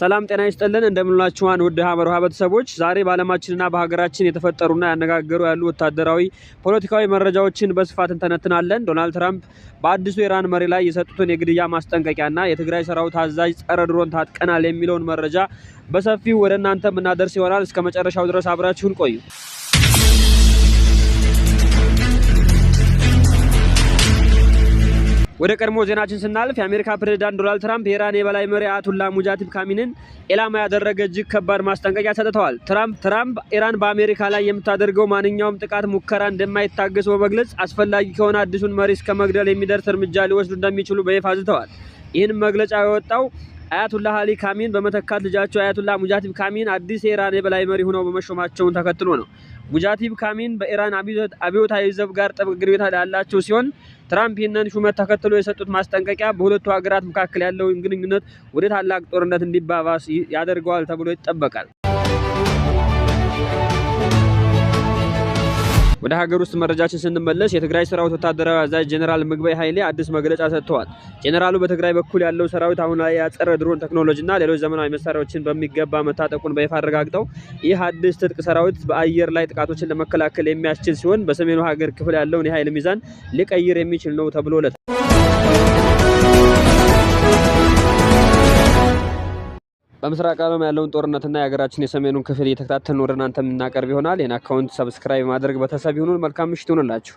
ሰላም ጤና ይስጥልን እንደምንላችኋን ውድ ሀመርሃ ቤተሰቦች ዛሬ በዓለማችንና በሀገራችን የተፈጠሩና ያነጋገሩ ያሉ ወታደራዊ ፖለቲካዊ መረጃዎችን በስፋት እንተነትናለን። ዶናልድ ትራምፕ በአዲሱ ኢራን መሪ ላይ የሰጡትን የግድያ ማስጠንቀቂያና የትግራይ ሰራዊት አዛዥ ጸረ ድሮን ታጥቀናል የሚለውን መረጃ በሰፊው ወደ እናንተ የምናደርስ ይሆናል። እስከ መጨረሻው ድረስ አብራችሁን ቆዩ። ወደ ቀድሞ ዜናችን ስናልፍ የአሜሪካ ፕሬዝዳንት ዶናልድ ትራምፕ የኢራን የበላይ መሪ አያቶላህ ሙጃሂድ ካሚኒን ኢላማ ያደረገ እጅግ ከባድ ማስጠንቀቂያ ሰጥተዋል። ትራምፕ ኢራን በአሜሪካ ላይ የምታደርገው ማንኛውም ጥቃት ሙከራ እንደማይታገሱ በመግለጽ አስፈላጊ ከሆነ አዲሱን መሪ እስከ መግደል የሚደርስ እርምጃ ሊወስዱ እንደሚችሉ በይፋ አዝተዋል። ይህን መግለጫ የወጣው አያቶላህ አሊ ካሚን በመተካት ልጃቸው አያቶላህ ሙጃሂድ ካሚን አዲስ የኢራን የበላይ መሪ ሆነው በመሾማቸውን ተከትሎ ነው። ሙጃሂድ ካሚን በኢራን አብዮታዊ ዘብ ጋር ጥብቅ ግንኙነት ያላቸው ሲሆን ትራምፕ ይህንን ሹመት ተከትሎ የሰጡት ማስጠንቀቂያ በሁለቱ ሀገራት መካከል ያለውን ግንኙነት ወደ ታላቅ ጦርነት እንዲባባስ ያደርገዋል ተብሎ ይጠበቃል። ወደ ሀገር ውስጥ መረጃችን ስንመለስ የትግራይ ሰራዊት ወታደራዊ አዛዥ ጄኔራል ምግበይ ኃይሌ አዲስ መግለጫ ሰጥተዋል። ጄኔራሉ በትግራይ በኩል ያለው ሰራዊት አሁን ላይ ያጸረ ድሮን ቴክኖሎጂና ሌሎች ዘመናዊ መሳሪያዎችን በሚገባ መታጠቁን በይፋ አረጋግጠው ይህ አዲስ ትጥቅ ሰራዊት በአየር ላይ ጥቃቶችን ለመከላከል የሚያስችል ሲሆን በሰሜኑ ሀገር ክፍል ያለውን የኃይል ሚዛን ሊቀይር የሚችል ነው ተብሎለታል። በምስራቅ ዓለም ያለውን ጦርነትና የሀገራችን የሰሜኑን ክፍል እየተከታተልን ወደ እናንተ የምናቀርብ ይሆናል። ይህን አካውንት ሰብስክራይብ ማድረግ በተሰብ ይሁኑን። መልካም ምሽት ይሁንላችሁ።